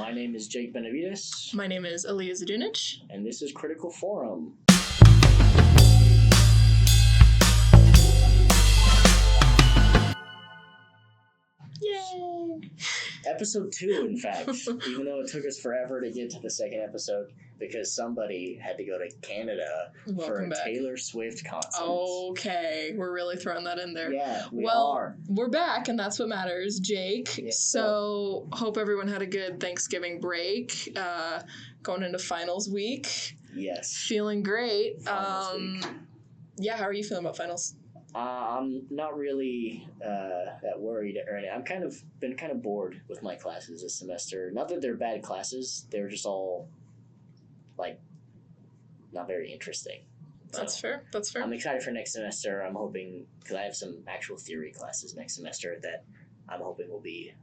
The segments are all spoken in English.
My name is Jake Benavides. My name is Aleah Zadunich. And this is Critical Forum. Yay! Episode 2, in fact. Even though it took us forever to get to the second episode because somebody had to go to Canada for a Taylor Swift concert. Okay, we're really throwing that in there. Yeah, we are. We're back, and that's what matters, Jake. Yeah, so, hope everyone had a good Thanksgiving break. Going into finals week. Yes. Feeling great. Finals week. Yeah, how are you feeling about finals? I'm not really that worried or anything. I've been kind of bored with my classes this semester. Not that they're bad classes; they're just all not very interesting. That's fair. That's fair. I'm excited for next semester. I'm hoping because I have some actual theory classes next semester that I'm hoping will be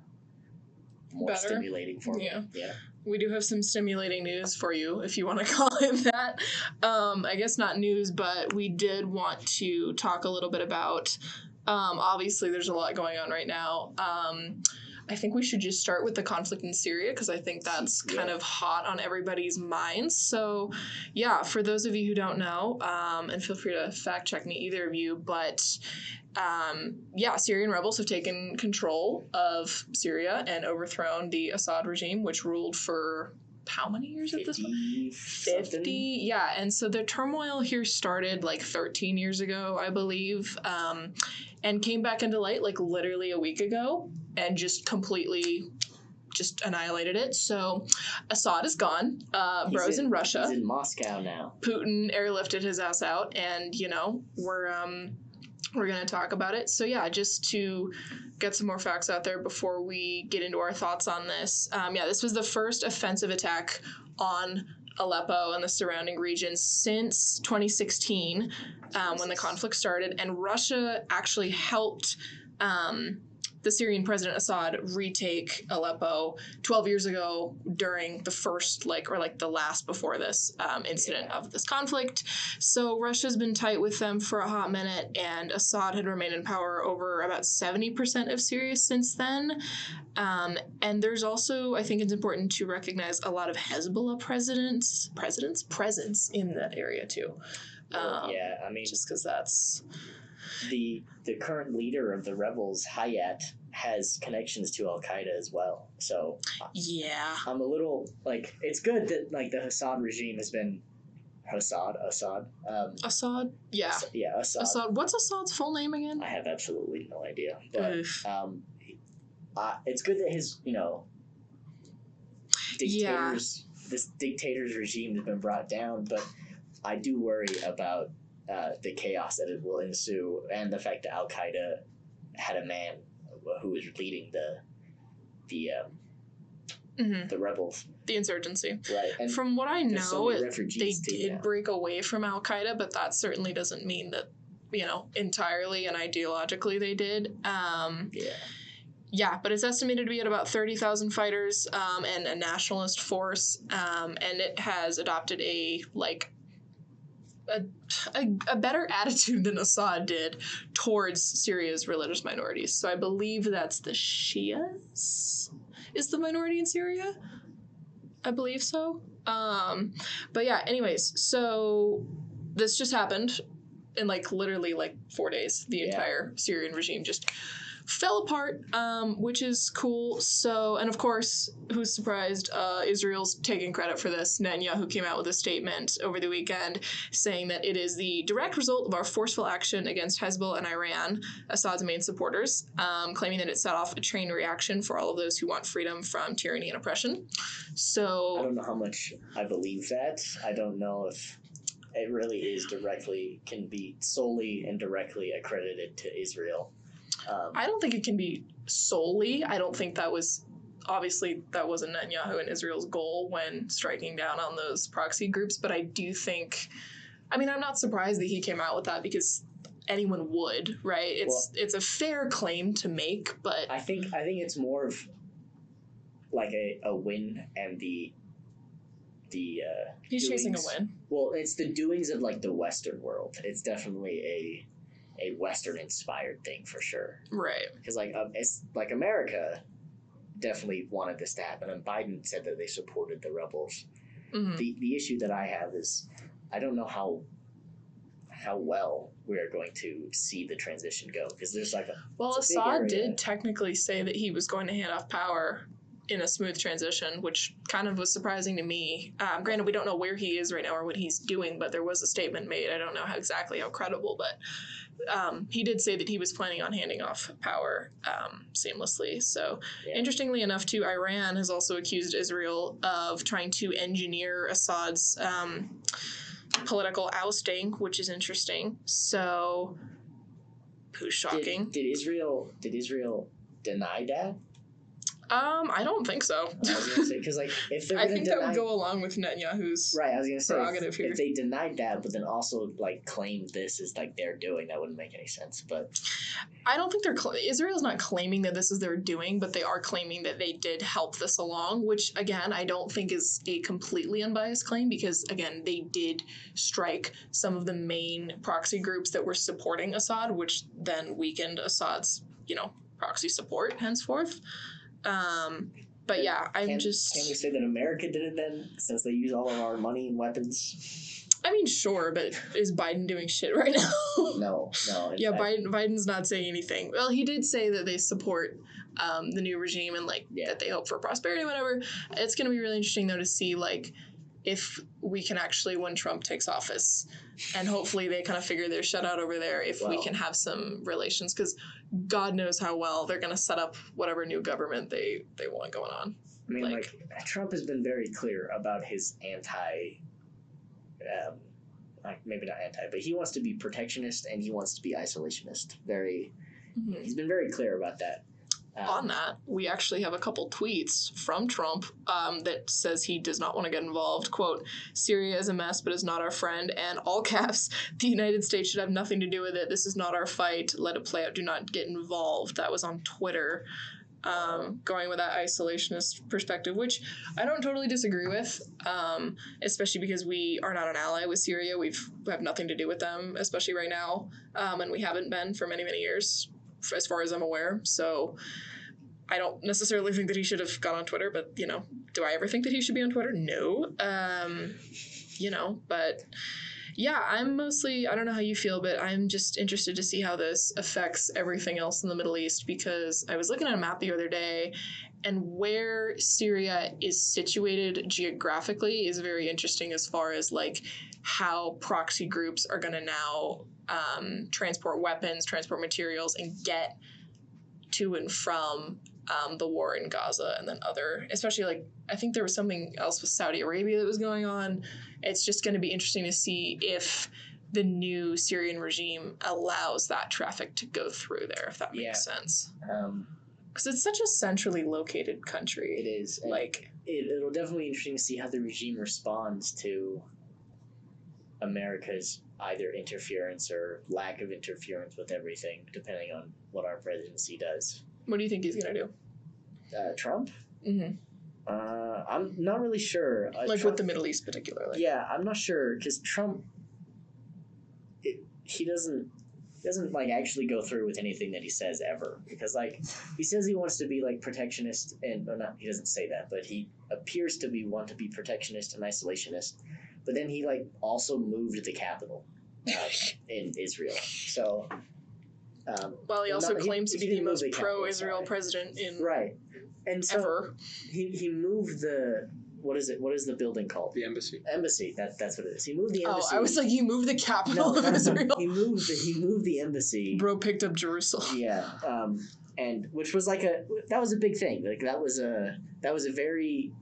more better. Stimulating for me. Yeah. We do have some stimulating news for you, if you want to call it that. I guess not news, but we did want to talk a little bit about, obviously there's a lot going on right now. I think we should just start with the conflict in Syria, because I think that's kind of hot on everybody's minds. So, yeah, for those of you who don't know, and feel free to fact check me, either of you, but Syrian rebels have taken control of Syria and overthrown the Assad regime, which ruled for how many years at this point? 50. Yeah, and so the turmoil here started 13 years ago, I believe, and came back into light literally a week ago and just completely annihilated it. So Assad is gone. Bro's in Russia. He's in Moscow now. Putin airlifted his ass out, and we're going to talk about it. So yeah, just to get some more facts out there before we get into our thoughts on this. This was the first offensive attack on Aleppo and the surrounding regions since 2016, when the conflict started. And Russia actually helped the Syrian president Assad retake Aleppo 12 years ago during the first, the last before this incident of this conflict. So Russia's been tight with them for a hot minute, and Assad had remained in power over about 70% of Syria since then. And there's also, I think it's important to recognize, a lot of Hezbollah presence in that area too. Just because that's... The current leader of the rebels, Hayat, has connections to Al-Qaeda as well. So yeah, I'm a little it's good that the Assad regime has been Assad. Yeah. Assad. Assad. What's Assad's full name again? I have absolutely no idea. But it's good that his this dictator's regime has been brought down. But I do worry about the chaos that it will ensue, and the fact that Al-Qaeda had a man who was leading the rebels, the insurgency. Right. And from what I know, they did now. break away from Al-Qaeda, but that certainly doesn't mean that entirely and ideologically they did. But it's estimated to be at about 30,000 fighters and a nationalist force, and it has adopted a better attitude than Assad did towards Syria's religious minorities. So I believe that's the Shias is the minority in Syria. I believe so. But yeah, anyways, so this just happened in literally 4 days. The entire Syrian regime just fell apart, which is cool. So, and of course, who's surprised? Israel's taking credit for this. Netanyahu came out with a statement over the weekend saying that it is the direct result of our forceful action against Hezbollah and Iran, Assad's main supporters, claiming that it set off a chain reaction for all of those who want freedom from tyranny and oppression. So I don't know how much I believe that. I don't know if it really can be solely and directly accredited to Israel. I don't think it can be solely. I don't think that wasn't Netanyahu and Israel's goal when striking down on those proxy groups, but I do think, I'm not surprised that he came out with that because anyone would, right? It's a fair claim to make, but I think it's more of a win, and the he's chasing a win. Well, it's the doings of the Western world. It's definitely a Western inspired thing for sure, right? Because it's America definitely wanted this to happen, and Biden said that they supported the rebels. Mm-hmm. The issue that I have is I don't know how well we are going to see the transition go, because there's like Assad did technically say that he was going to hand off power in a smooth transition, which kind of was surprising to me. Granted, we don't know where he is right now or what he's doing, but there was a statement made. I don't know exactly how credible, but he did say that he was planning on handing off power seamlessly. So, Interestingly enough, too, Iran has also accused Israel of trying to engineer Assad's political ousting, which is interesting. So, who's shocking? Did Israel deny that? I don't think so. I was gonna say, because like if they're I think that would go along with Netanyahu's right. I was gonna say prerogative here. If they denied that, but then also like claimed this is like their doing, that wouldn't make any sense. But I don't think Israel's not claiming that this is their doing, but they are claiming that they did help this along, which again I don't think is a completely unbiased claim, because again they did strike some of the main proxy groups that were supporting Assad, which then weakened Assad's proxy support henceforth. But yeah, Can we say that America did it then, since they use all of our money and weapons? I mean, sure, but is Biden doing shit right now? No. Yeah, Biden's not saying anything. Well, he did say that they support the new regime and that they hope for prosperity, whatever. It's going to be really interesting though to see if we can actually, when Trump takes office, and hopefully they kind of figure their shit out over there, if we can have some relations, because God knows how well they're going to set up whatever new government they want going on. I mean, Trump has been very clear about his maybe not anti, but he wants to be protectionist and he wants to be isolationist. He's been very clear about that. On that, we actually have a couple tweets from Trump that says he does not want to get involved. Quote, "Syria is a mess, but is not our friend." And all caps, "The United States should have nothing to do with it. This is not our fight. Let it play out. Do not get involved." That was on Twitter. Going with that isolationist perspective, which I don't totally disagree with, especially because we are not an ally with Syria. We have nothing to do with them, especially right now, and we haven't been for many, many years, as far as I'm aware. So I don't necessarily think that he should have got on Twitter, but, do I ever think that he should be on Twitter? No. But yeah, I'm mostly, I don't know how you feel, but I'm just interested to see how this affects everything else in the Middle East, because I was looking at a map the other day, and where Syria is situated geographically is very interesting as far as how proxy groups are going to now transport weapons, transport materials, and get to and from the war in Gaza, and then especially I think there was something else with Saudi Arabia that was going on. It's just going to be interesting to see if the new Syrian regime allows that traffic to go through there, if that makes sense. Because it's such a centrally located country. It is. It'll definitely be interesting to see how the regime responds to America's either interference or lack of interference with everything, depending on what our presidency does. What do you think he's going to do? Trump? Mm-hmm. I'm not really sure. Trump, with the Middle East particularly. Yeah, I'm not sure, because Trump, he doesn't actually go through with anything that he says ever, because he says he wants to be protectionist, and he doesn't say that, but he appears to want to be protectionist and isolationist. But then he also moved the capital in Israel. So he also claims to be the most pro-Israel president in and so ever. He moved the what is the building called? The embassy. Embassy. That's what it is. He moved the embassy. Oh, I was like, you moved the capital of Israel. He moved the embassy. Bro picked up Jerusalem. Yeah. And which was that was a big thing. That was a very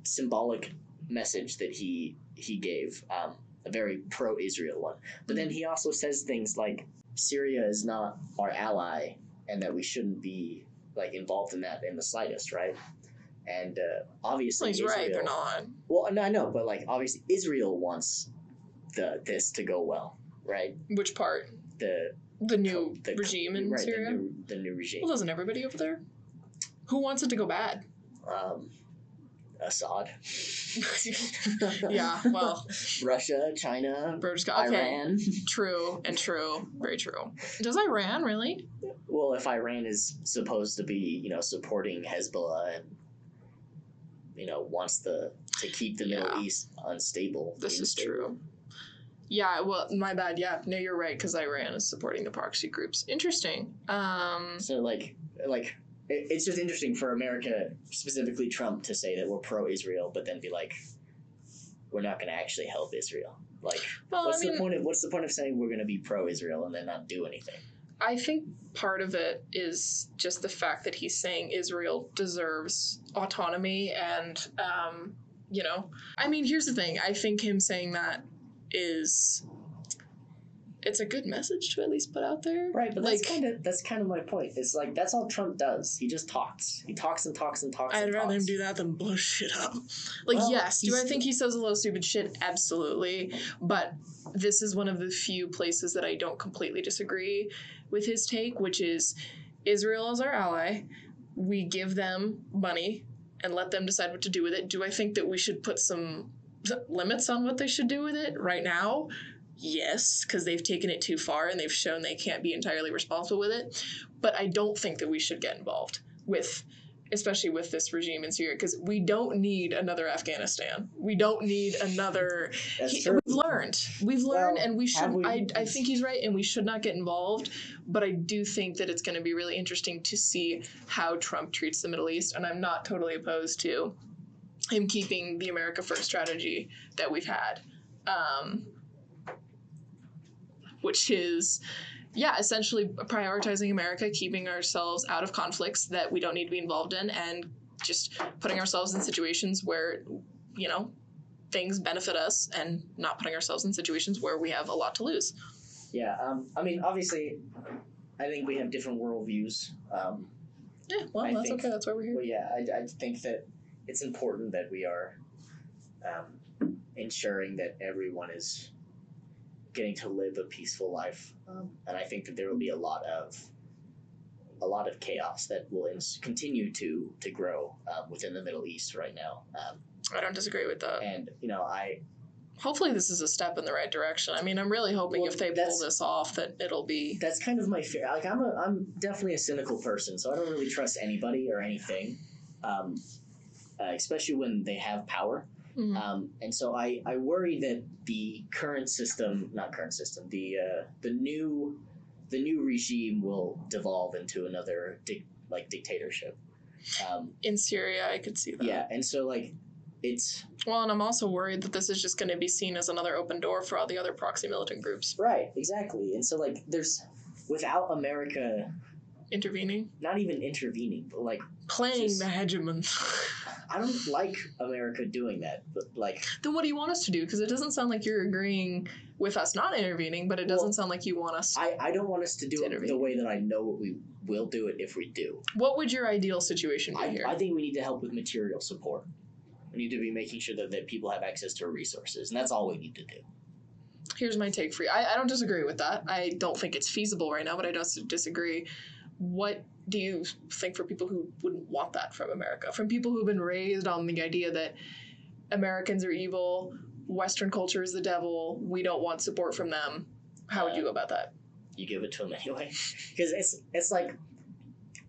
symbolic message that he gave, a very pro-Israel one. But then he also says things like Syria is not our ally, and that we shouldn't be involved in that in the slightest, right? And obviously, he's right. They're not. Well, no, I know, but obviously Israel wants this to go well, right? Which part? The new regime in Syria. The new regime. Well, doesn't everybody over there? Who wants it to go bad? Assad. Yeah, well. Russia, China, Okay. Iran. True. Very true. Does Iran really? Well, if Iran is supposed to be, supporting Hezbollah and, wants to keep the Middle East unstable. This is true. Yeah, well, my bad. Yeah, no, you're right, because Iran is supporting the proxy groups. Interesting. So, it's just interesting for America, specifically Trump, to say that we're pro-Israel, but then be like, we're not going to actually help Israel. What's the point of saying we're going to be pro-Israel and then not do anything? I think part of it is just the fact that he's saying Israel deserves autonomy and, here's the thing. I think him saying that it's a good message to at least put out there. Right, but that's kind of my point. It's that's all Trump does. He just talks. He talks and talks and talks. I'd rather him do that than blow shit up. Yes, do I think he says a lot of stupid shit? Absolutely. But this is one of the few places that I don't completely disagree with his take, which is Israel is our ally. We give them money and let them decide what to do with it. Do I think that we should put some limits on what they should do with it right now? Yes, because they've taken it too far and they've shown they can't be entirely responsible with it. But I don't think that we should get involved especially with this regime in Syria, because we don't need another Afghanistan. We don't need another. We've learned, and we should. I think he's right, and we should not get involved. But I do think that it's going to be really interesting to see how Trump treats the Middle East, and I'm not totally opposed to him keeping the America First strategy that we've had. Which is, essentially prioritizing America, keeping ourselves out of conflicts that we don't need to be involved in, and just putting ourselves in situations where, things benefit us, and not putting ourselves in situations where we have a lot to lose. Yeah, obviously, I think we have different worldviews. That's okay. That's why we're here. Well, yeah, I think that it's important that we are ensuring that everyone is getting to live a peaceful life, and I think that there will be a lot of chaos that will continue to grow within the Middle East right now. I don't disagree with that. And hopefully this is a step in the right direction. I'm really hoping if they pull this off that it'll be. That's kind of my fear. I'm definitely a cynical person, so I don't really trust anybody or anything, especially when they have power. Mm-hmm. And so I worry that the new regime will devolve into another dictatorship. In Syria, I could see that. Yeah, and so it's. Well, and I'm also worried that this is just going to be seen as another open door for all the other proxy militant groups. Right, exactly, and so there's without America intervening, not even intervening, but playing the hegemon. I don't like America doing that, but Then what do you want us to do? Because it doesn't sound like you're agreeing with us not intervening, but it doesn't sound like you want us. I don't want us to do it the way that I know we will do it if we do. What would your ideal situation be here? I think we need to help with material support. We need to be making sure that people have access to resources, and that's all we need to do. Here's my take for you. I don't disagree with that. I don't think it's feasible right now, but I don't disagree. What do you think for people who wouldn't want that from America? From people who've been raised on the idea that Americans are evil, Western culture is the devil, we don't want support from them. How would you go about that? You give it to them anyway. Because it's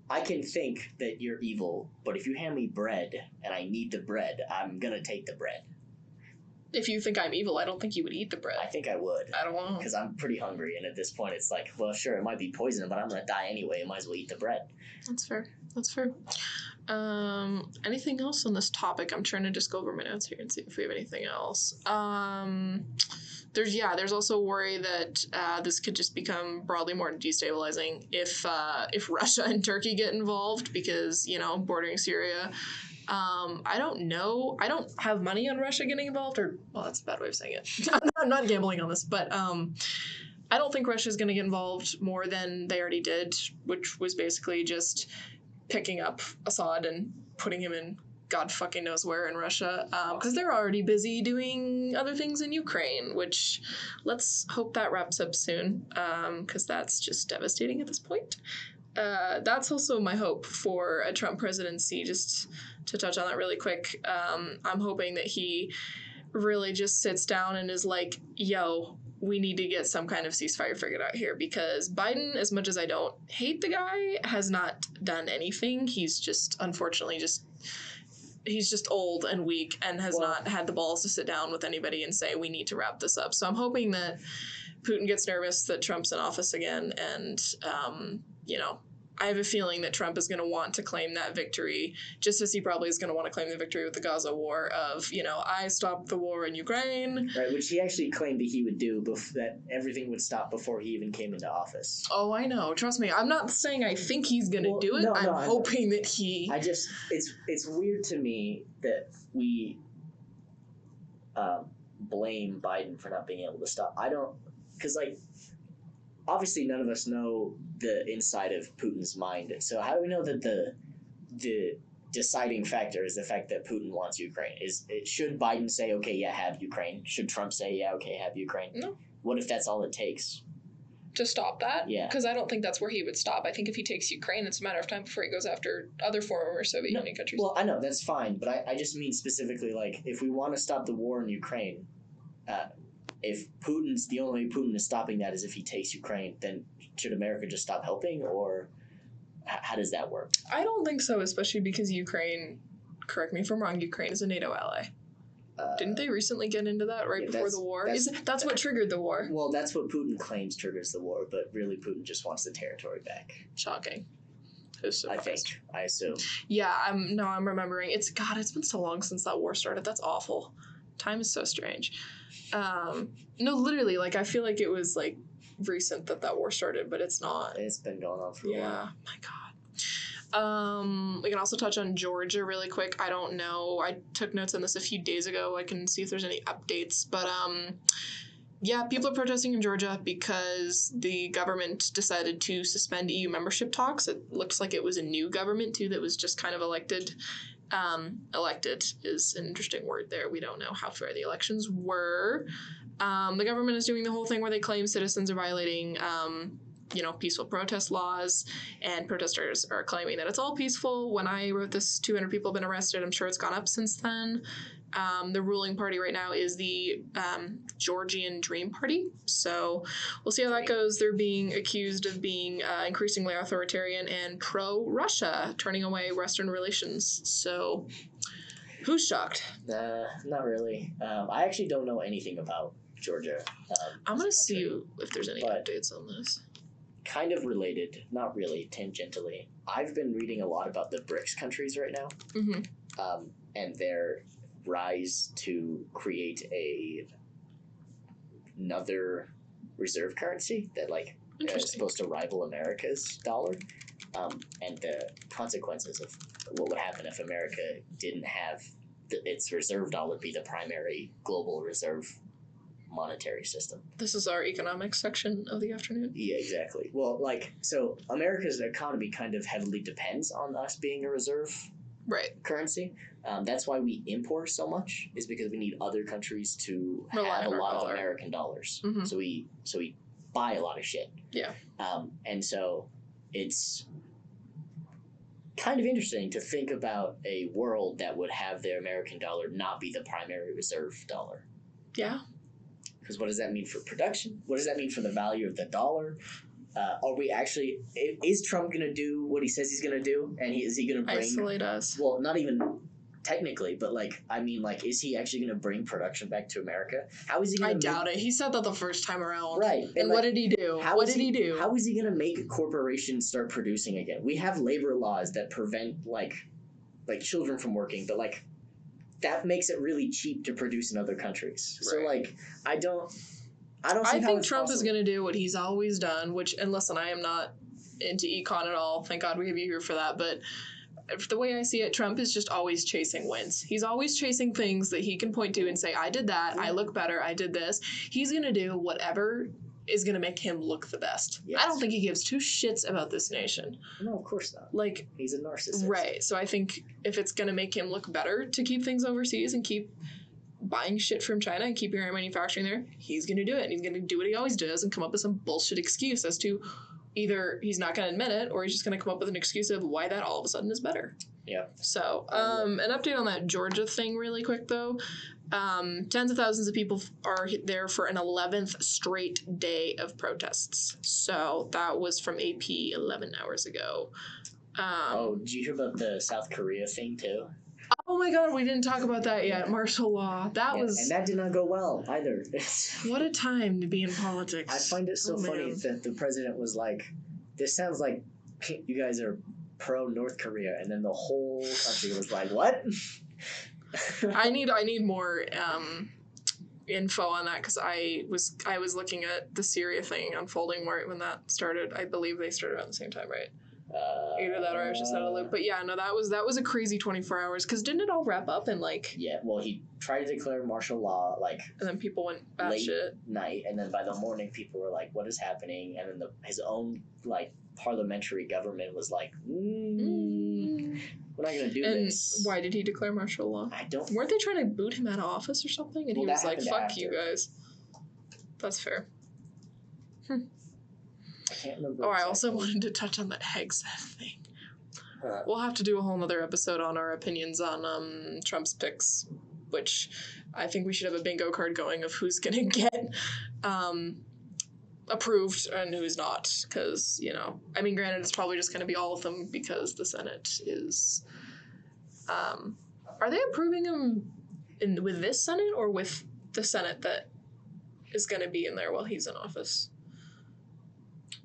I can think that you're evil, but if you hand me bread and I need the bread, I'm going to take the bread. If you think I'm evil, I don't think you would eat the bread. I think I would. I don't know. Because I'm pretty hungry, and at this point it's well, sure, it might be poison, but I'm going to die anyway. I might as well eat the bread. That's fair. Anything else on this topic? I'm trying to just go over my notes here and see if we have anything else. There's also worry that this could just become broadly more destabilizing if Russia and Turkey get involved, because, bordering Syria. I don't know. I don't have money on Russia getting involved, that's a bad way of saying it. I'm not gambling on this, but I don't think Russia's going to get involved more than they already did, which was basically just picking up Assad and putting him in God fucking knows where in Russia, because they're already busy doing other things in Ukraine, which let's hope that wraps up soon, because that's just devastating at this point. that's also my hope for a Trump presidency. Just to touch on that really quick, I'm hoping that he really just sits down and is like, yo, we need to get some kind of ceasefire figured out here, because Biden, as much as I don't hate the guy, has not done anything. He's just, unfortunately, he's just old and weak and has not had the balls to sit down with anybody and say, we need to wrap this up. So I'm hoping that Putin gets nervous that Trump's in office again, and, I have a feeling that Trump is going to want to claim that victory, just as he probably is going to want to claim the victory with the Gaza war of, I stopped the war in Ukraine. Right, which he actually claimed that he would do, that everything would stop before he even came into office. Oh, I know. Trust me. I'm not saying I think he's going to do it. I'm hoping that he... It's weird to me that we blame Biden for not being able to stop. Because, obviously none of us know the inside of Putin's mind. So how do we know that the deciding factor is the fact that Putin wants Ukraine? Should Biden say, okay, yeah, have Ukraine? Should Trump say, yeah, okay, have Ukraine? No. What if that's all it takes? To stop that? Yeah. Because I don't think that's where he would stop. I think if he takes Ukraine, it's a matter of time before he goes after other former Soviet Union countries. Well, I know, that's fine. But I just mean specifically, if we want to stop the war in Ukraine, if the only way Putin is stopping that is if he takes Ukraine, then should America just stop helping, or how does that work? I don't think so, especially because Ukraine, correct me if I'm wrong, Ukraine is a NATO ally. Didn't they recently get into that before the war? That's what triggered the war. Well, that's what Putin claims triggers the war, but really Putin just wants the territory back. Shocking. I assume. Yeah, I'm remembering. It's been so long since that war started. That's awful. Time is so strange. No, literally, I feel like it was recent that war started, but it's not. It's been going on for a while. Yeah, my God. We can also touch on Georgia really quick. I don't know. I took notes on this a few days ago. I can see if there's any updates, but people are protesting in Georgia because the government decided to suspend EU membership talks. It looks like it was a new government too that was just kind of elected. Elected is an interesting word there. We don't know how fair the elections were. The government is doing the whole thing where they claim citizens are violating, peaceful protest laws, and protesters are claiming that it's all peaceful. When I wrote this, 200 people have been arrested. I'm sure it's gone up since then. The ruling party right now is the Georgian Dream Party. So we'll see how that goes. They're being accused of being increasingly authoritarian and pro-Russia, turning away Western relations. So who's shocked? Not really. I actually don't know anything about Georgia. I'm going to see if there's any updates on this. Kind of related, not really, tangentially. I've been reading a lot about the BRICS countries right now. Mm-hmm. And their rise to create another reserve currency that is supposed to rival America's dollar, and the consequences of what would happen if America didn't have its reserve dollar be the primary global reserve monetary system. This is our economics section of the afternoon. Yeah, exactly. Well, so America's economy kind of heavily depends on us being a reserve currency. That's why we import so much, is because we need other countries to have a lot of American dollars. Mm-hmm. So we buy a lot of shit. Yeah. And so it's kind of interesting to think about a world that would have their American dollar not be the primary reserve dollar. Yeah. Because what does that mean for production? What does that mean for the value of the dollar? Is Trump going to do what he says he's going to do? And is he going to bring... Isolate us. Well, not even technically, but is he actually going to bring production back to America? How is he going to... I doubt it. He said that the first time around. Right. And what did he do? What did he do? How is he going to make corporations start producing again? We have labor laws that prevent, children from working, but, that makes it really cheap to produce in other countries. Right. So, I don't see I how think it's Trump possible. is going to do what he's always done, and listen, I am not into econ at all. Thank God we have you here for that. But the way I see it, Trump is just always chasing wins. He's always chasing things that he can point to and say, I did that, I look better, I did this. He's going to do whatever is going to make him look the best. Yes. I don't think he gives two shits about this nation. No, of course not. He's a narcissist. Right. So I think if it's going to make him look better to keep things overseas and keep buying shit from China and keeping our manufacturing there, he's going to do it. And he's going to do what he always does and come up with some bullshit excuse as to either he's not going to admit it or he's just going to come up with an excuse of why that all of a sudden is better. Yeah. So, an update on that Georgia thing really quick, though. Tens of thousands of people are there for an 11th straight day of protests. So that was from AP 11 hours ago. Did you hear about the South Korea thing, too? Oh my god, we didn't talk about that yet. Martial law. That was... And that did not go well, either. What a time to be in politics. I find it so funny that the president was like, this sounds like you guys are pro-North Korea, and then the whole country was like, what? I need more info on that, because I was looking at the Syria thing unfolding right when that started. I believe they started around the same time, right? Either that or I was just out of the loop. But yeah, no, that was a crazy 24 hours, because didn't it all wrap up in like... Yeah, well, he tried to declare martial law like... And then people went late batshit. night, and then by the morning people were like, what is happening? And then his own like parliamentary government was like, we're not going to do this. And why did he declare martial law? I don't... Weren't they trying to boot him out of office or something? And he was like, fuck after. you guys. That's fair. I can't remember. Oh, exactly. I also wanted to touch on that Hegseth thing. We'll have to do a whole nother episode on our opinions on Trump's picks, which I think we should have a bingo card going of who's going to get approved and who's not. Because, I mean, granted, it's probably just going to be all of them because the Senate is... are they approving him with this Senate or with the Senate that is going to be in there while he's in office?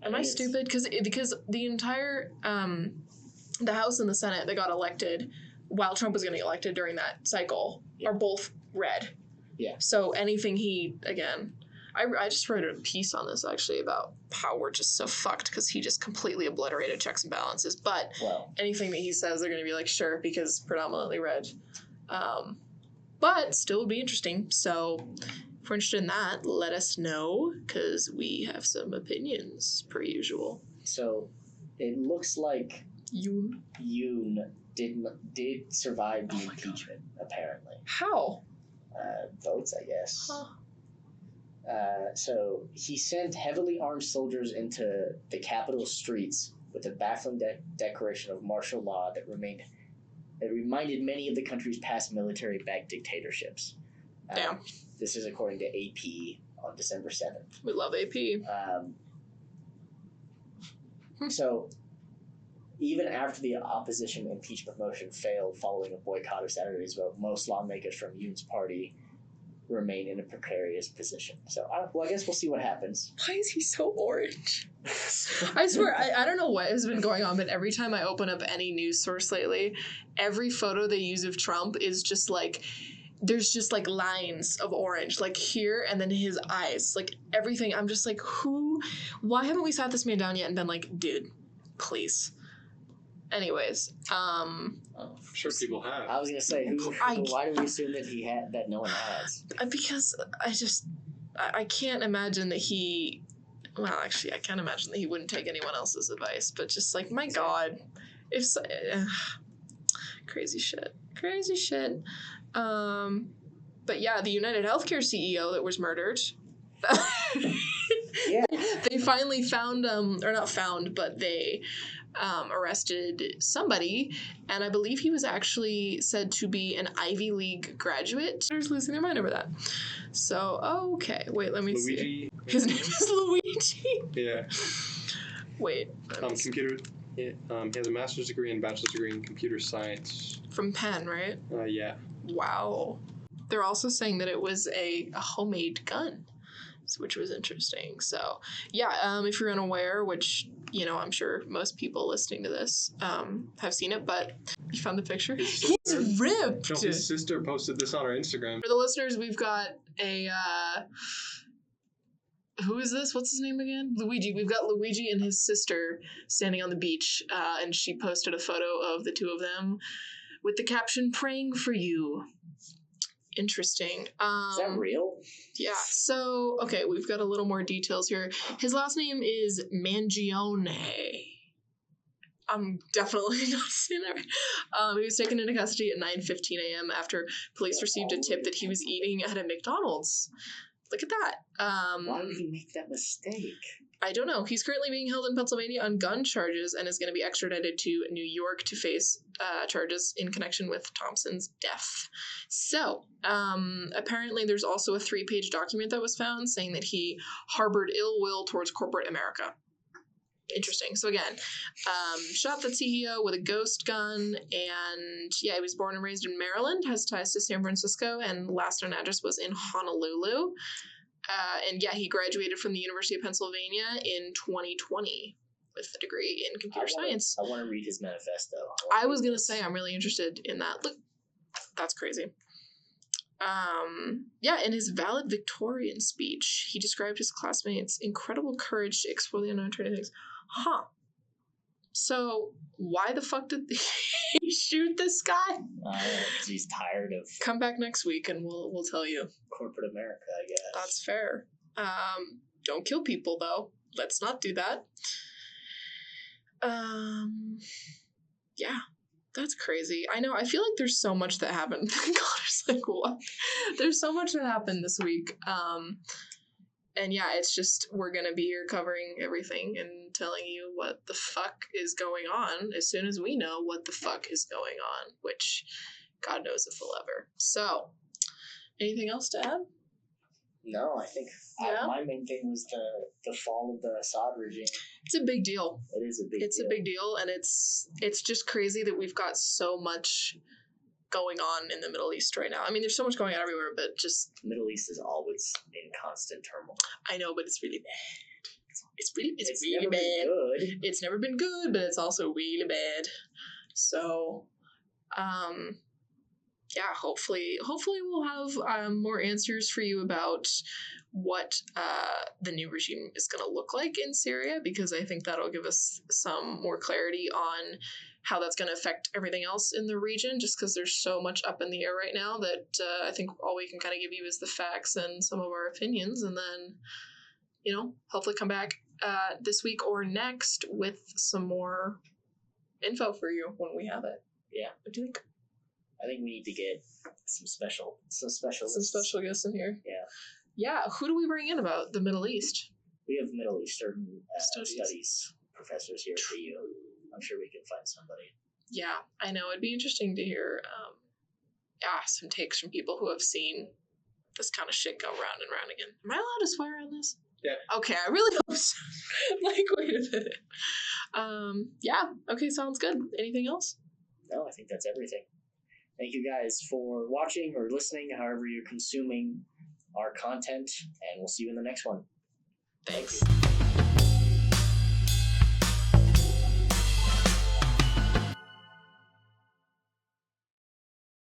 Am I stupid? Because the entire, the House and the Senate that got elected while Trump was getting elected during that cycle are both red. Yeah. So anything I just wrote a piece on this actually about how we're just so fucked because he just completely obliterated checks and balances. But anything that he says, they're going to be like, sure, because predominantly red. But still would be interesting. So... If we're interested in that, let us know, because we have some opinions, per usual. So, it looks like Yoon did survive the impeachment, apparently. How? Votes, I guess. Huh. So, he sent heavily armed soldiers into the Capitol streets with a baffling declaration of martial law that reminded many of the country's past military-backed dictatorships. Damn. This is according to AP on December 7th. We love AP. So, even after the opposition impeachment motion failed following a boycott of Saturday's vote, most lawmakers from Yoon's party remain in a precarious position. So, I guess we'll see what happens. Why is he so orange? I swear, I don't know what has been going on, but every time I open up any news source lately, every photo they use of Trump is just like... There's just like lines of orange, like here, and then his eyes, like everything. I'm just like, why haven't we sat this man down yet and been like, dude, please. Anyways, I'm sure people have. I was gonna say, why do we assume that no one has? Because I can't imagine that he. Well, actually, I can't imagine that he wouldn't take anyone else's advice. But just like, my God, crazy shit. But yeah, the United Healthcare CEO that was murdered. Yeah. They finally found, or not found, but they arrested somebody, and I believe he was actually said to be an Ivy League graduate. They're losing their mind over that. So, okay, wait, let me see. His name is Luigi? Yeah. Wait. Computer. He has a master's degree and bachelor's degree in computer science. From Penn, right? Yeah. Wow. They're also saying that it was a homemade gun, which was interesting. So, yeah, if you're unaware, which, I'm sure most people listening to this have seen it, but you found the picture? He's ripped! No, his sister posted this on our Instagram. For the listeners, we've got a... who is this? What's his name again? Luigi. We've got Luigi and his sister standing on the beach, and she posted a photo of the two of them with the caption, "Praying for you." Interesting. Is that real? Yeah. So, okay, we've got a little more details here. His last name is Mangione. I'm definitely not saying that right. He was taken into custody at 9:15 a.m. after police received a tip that he was eating at a McDonald's. Look at that. Why would he make that mistake? I don't know. He's currently being held in Pennsylvania on gun charges and is going to be extradited to New York to face charges in connection with Thompson's death. So, apparently there's also a 3-page document that was found saying that he harbored ill will towards corporate America. Interesting. So again, shot the CEO with a ghost gun, and yeah, he was born and raised in Maryland, has ties to San Francisco, and last known address was in Honolulu. And yeah, he graduated from the University of Pennsylvania in 2020 with a degree in computer science. I want to read his manifesto. I was going to say, I'm really interested in that. Look, that's crazy. Yeah, in his valedictorian speech, he described his classmates' incredible courage to explore the unknown, try new things. Huh. So, why the fuck did he shoot this guy? Because he's tired of... Come back next week and we'll tell you. Corporate America, I guess. That's fair. Don't kill people, though. Let's not do that. Yeah. That's crazy. I know. I feel like there's so much that happened. God, it's like, what? There's so much that happened this week. And yeah, it's just, we're going to be here covering everything and telling you what the fuck is going on as soon as we know what the fuck is going on, which God knows if we'll ever. So, anything else to add? No, I think my main thing was the fall of the Assad regime. It's a big deal. It is a big deal. It's a big deal, and it's just crazy that we've got so much going on in the Middle East right now. I mean, there's so much going on everywhere, but just... The Middle East is always in constant turmoil. I know, but it's really bad. It's really never bad. Been good. It's never been good, but it's also really bad. So, yeah, hopefully we'll have more answers for you about what the new regime is going to look like in Syria, because I think that'll give us some more clarity on how that's going to affect everything else in the region, just because there's so much up in the air right now that I think all we can kind of give you is the facts and some of our opinions, and then, you know, hopefully come back this week or next with some more info for you when we have it. Yeah. What do you think? I think we need to get some special guests in here. Yeah. Yeah, who do we bring in about the Middle East? We have Middle Eastern studies professors here at you. I'm sure we can find somebody. Yeah, I know. It'd be interesting to hear some takes from people who have seen this kind of shit go round and round again. Am I allowed to swear on this? Yeah. Okay, I really hope so. Like, wait a minute. Yeah, okay, sounds good. Anything else? No, I think that's everything. Thank you guys for watching or listening, however you're consuming our content, and we'll see you in the next one. Thanks.